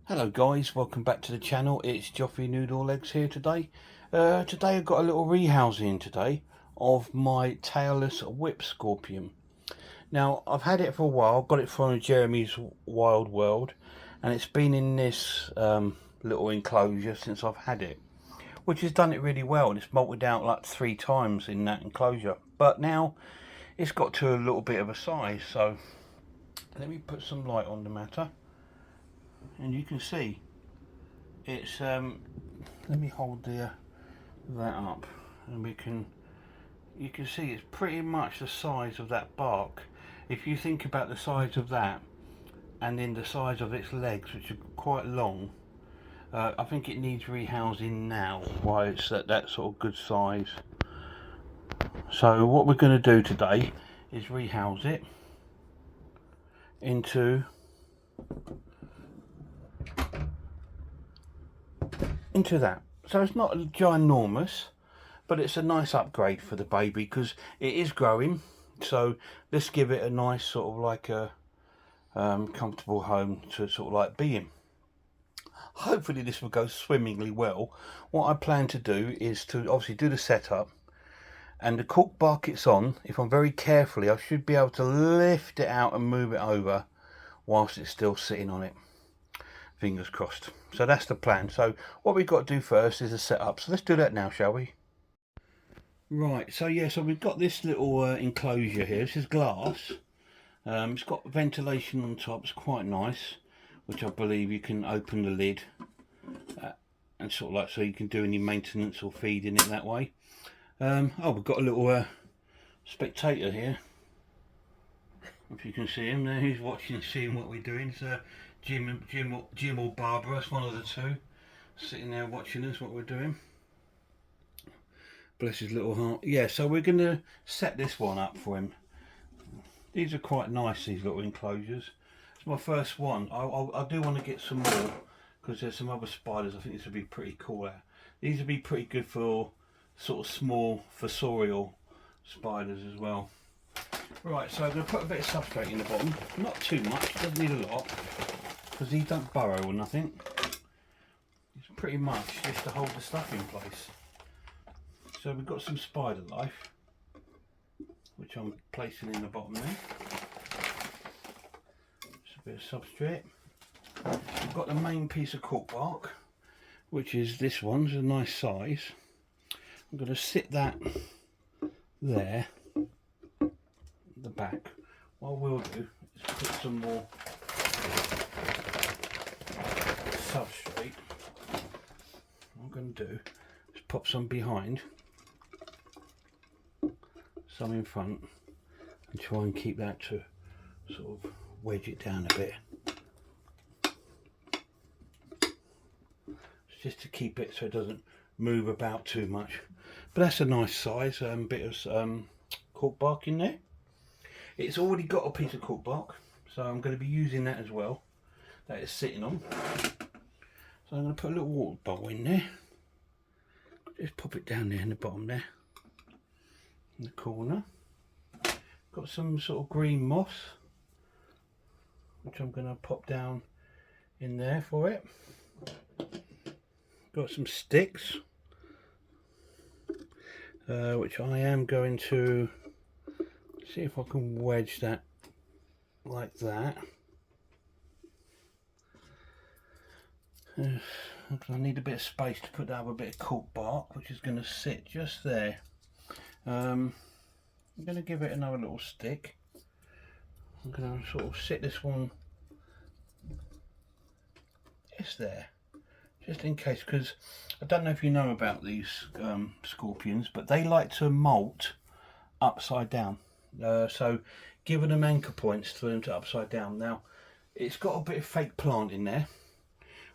Hello guys, welcome back to the channel. It's Joffrey Noodle Legs here today. Today I've got a little rehousing today of my tailless whip scorpion. Now I've had it for a while, got it from Jeremy's Wild World, and it's been in this little enclosure since I've had it, which has done it really well, and it's molted out like 3 times in that enclosure. But now it's got to a little bit of a size, so let me put some light on the matter, and you can see it's let me hold that up, and you can see it's pretty much the size of that bark. If you think about the size of that and then the size of its legs, which are quite long, I think it needs rehousing now while it's at that sort of good size. So what we're going to do today is rehouse it into that. So it's not ginormous, but it's a nice upgrade for the baby because it is growing. So let's give it a nice sort of like a comfortable home to sort of like be in. Hopefully this will go swimmingly well. What I plan to do is to obviously do the setup, and the cork bark it's on, if I'm very carefully, I should be able to lift it out and move it over whilst it's still sitting on it. Fingers crossed. So that's the plan. So what we've got to do first is a setup. So let's do that now, shall we? Right, so yeah, so we've got this little enclosure here. This is glass. It's got ventilation on top. It's quite nice, which I believe you can open the lid and sort of like, so you can do any maintenance or feeding it that way. Oh, we've got a little spectator here. If you can see him there, he's watching, seeing what we're doing. It's Jim or Barbara, it's one of the two, sitting there watching us what we're doing. Bless his little heart. Yeah, so we're going to set this one up for him. These are quite nice, these little enclosures. It's my first one. I do want to get some more because there's some other spiders. I think this would be pretty cool. These would be pretty good for sort of small fossorial spiders as well. Right, so I'm going to put a bit of substrate in the bottom. Not too much, doesn't need a lot because these don't burrow or nothing. It's pretty much just to hold the stuff in place. So we've got some spider life, which I'm placing in the bottom there. Just a bit of substrate. We've got the main piece of cork bark, which is this one's a nice size. I'm going to sit that there at the back. What we'll do is put some more substrate. What I'm going to do is pop some behind, some in front, and try and keep that to sort of wedge it down a bit. It's just to keep it so it doesn't move about too much. But that's a nice size bit of cork bark in there. It's already got a piece of cork bark, so I'm going to be using that as well. That is sitting on. So I'm going to put a little water bowl in there. Just pop it down there in the bottom there, in the corner. Got some sort of green moss, which I'm going to pop down in there for it. Got some sticks, which I am going to see if I can wedge that like that. I need a bit of space to put down a bit of cork bark, which is going to sit just there. I'm going to give it another little stick. I'm going to sort of sit this one just there, just in case, because I don't know if you know about these scorpions, but they like to molt upside down. So giving them anchor points for them to upside down. Now it's got a bit of fake plant in there,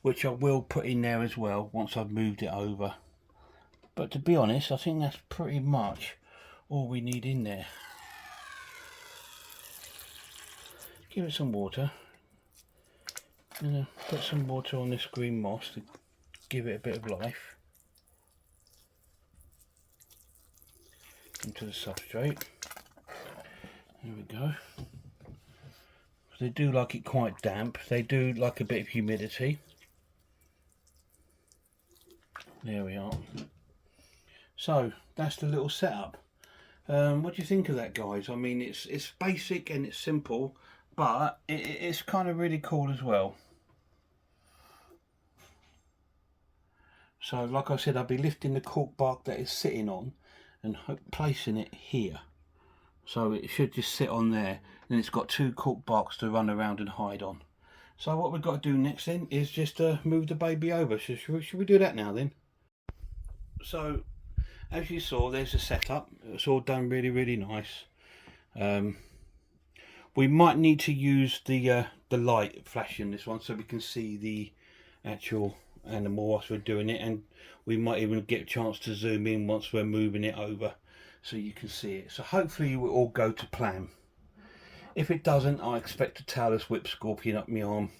which I will put in there as well once I've moved it over. But to be honest, I think that's pretty much all we need in there. Give it some water. Put some water on this green moss to give it a bit of life into the substrate. There we go. They do like it quite damp. They do like a bit of humidity. There we are. So that's the little setup. What do you think of that, guys? I mean, it's basic and it's simple, but it's kind of really cool as well. So like I said, I'll be lifting the cork bark that it's sitting on and placing it here. So it should just sit on there, and it's got 2 cork barks to run around and hide on. So what we've got to do next then is just move the baby over. So should we do that now then? So as you saw, there's the setup. It's all done really nice. We might need to use the light flashing this one so we can see the actual animal whilst we're doing it, and we might even get a chance to zoom in once we're moving it over so you can see it. So hopefully it will all go to plan. If it doesn't, I expect a tailless whip scorpion up my arm,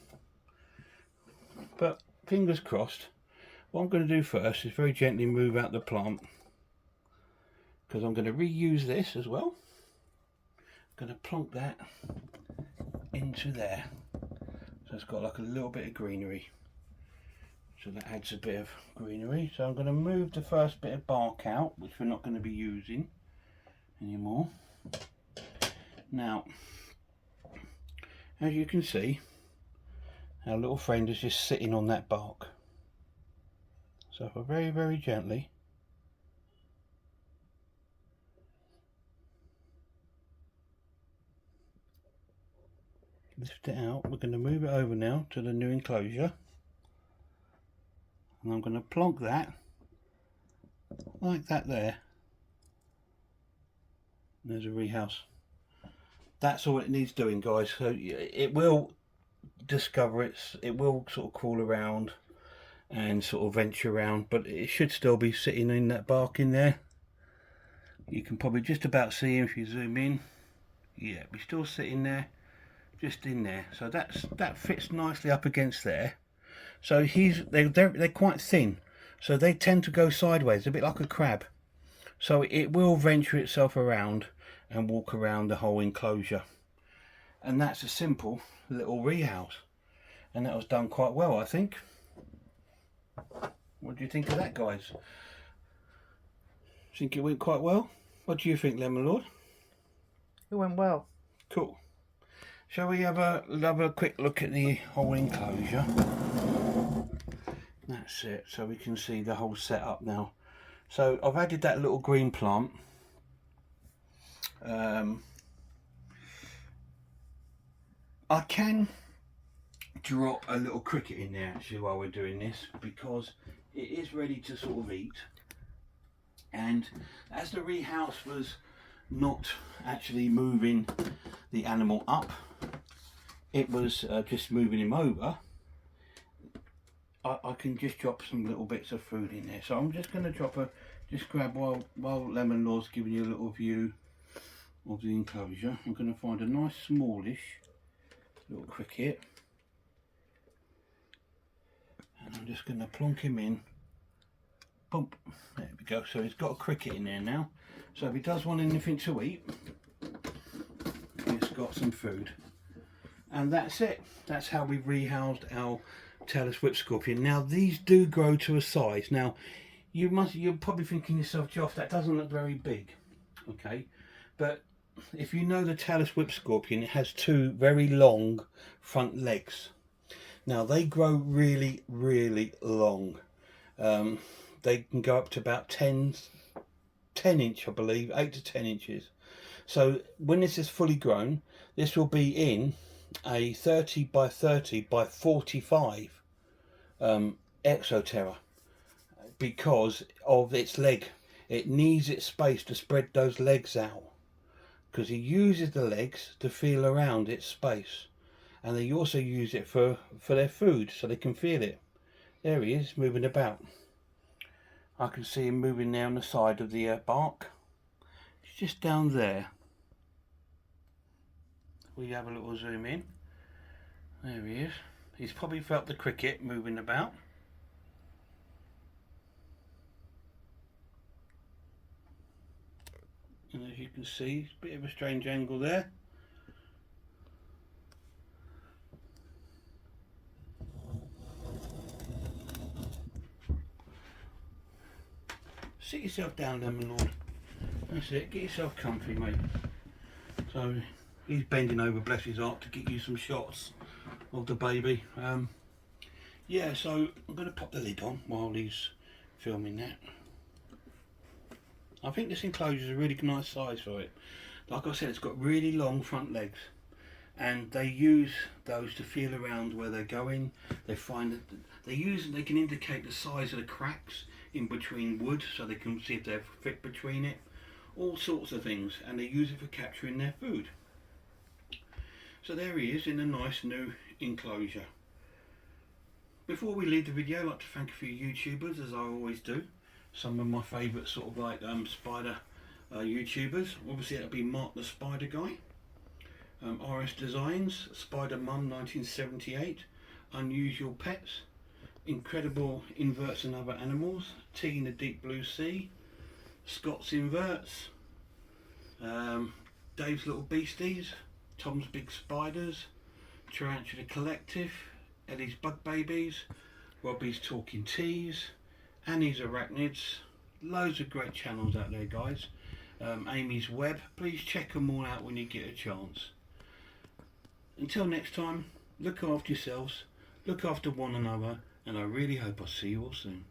but fingers crossed. What I'm going to do first is very gently move out the plant, because I'm going to reuse this as well. I'm going to plonk that into there, so it's got like a little bit of greenery, so that adds a bit of greenery. So I'm going to move the first bit of bark out, which we're not going to be using anymore. Now, as you can see, our little friend is just sitting on that bark. So if I very gently lift it out, we're going to move it over now to the new enclosure, and I'm going to plonk that like that there. There's a rehouse. That's all it needs doing, guys. So it will discover it will sort of crawl around and sort of venture around, but it should still be sitting in that bark in there. You can probably just about see him if you zoom in. Yeah, he's still sitting there, just in there. So that fits nicely up against there. So they're quite thin, so they tend to go sideways, a bit like a crab. So it will venture itself around and walk around the whole enclosure. And that's a simple little rehouse, and that was done quite well, I think. What do you think of that, guys? Think it went quite well? What do you think, Lemon Lord? It went well. Cool. Shall we have a quick look at the whole enclosure? That's it, so we can see the whole setup now. So I've added that little green plant. I can drop a little cricket in there actually while we're doing this, because it is ready to sort of eat. And as the rehouse was not actually moving the animal up, it was just moving him over, I can just drop some little bits of food in there. So I'm just going to just grab, while Lemon Lord's giving you a little view of the enclosure, I'm going to find a nice smallish little cricket, and I'm just going to plonk him in. Bump. There we go. So he's got a cricket in there now. So if he does want anything to eat, he's got some food. And that's it. That's how we rehoused our Tailless whip scorpion. Now these do grow to a size. Now you're probably thinking to yourself, Geoff, that doesn't look very big. Okay, but if you know the Tailless whip scorpion, it has 2 very long front legs. Now they grow really long. They can go up to about 10 inch, I believe, 8 to 10 inches. So when this is fully grown, this will be in a 30 by 30 by 45 Exoterra, because of its leg. It needs its space to spread those legs out, because he uses the legs to feel around its space, and they also use it for their food, so they can feel it. There he is, moving about. I can see him moving down the side of the bark. He's just down there. We have a little zoom in. There he is. He's probably felt the cricket moving about. And as you can see, it's a bit of a strange angle there. Sit yourself down, Lemon Lord. That's it. Get yourself comfy, mate. So he's bending over, bless his heart, to get you some shots of the baby. Yeah, so I'm going to pop the lid on while he's filming that. I think this enclosure is a really nice size for it. Like I said, it's got really long front legs, and they use those to feel around where they're going. They find that they can indicate the size of the cracks in between wood, so they can see if they fit between it. All sorts of things, and they use it for capturing their food. So there he is in a nice new enclosure. Before we leave the video, I'd like to thank a few YouTubers, as I always do. Some of my favourite sort of like spider YouTubers. Obviously that'll be Mark the Spider Guy, RS Designs, Spider Mum 1978, Unusual Pets, Incredible Inverts and Other Animals, Tea in the Deep Blue Sea, Scott's Inverts, Dave's Little Beasties, Tom's Big Spiders, Tarantula Collective, Eddie's Bug Babies, Robbie's Talking Teas, Annie's Arachnids. Loads of great channels out there, guys. Amy's Web. Please check them all out when you get a chance. Until next time, look after yourselves, look after one another, and I really hope I see you all soon.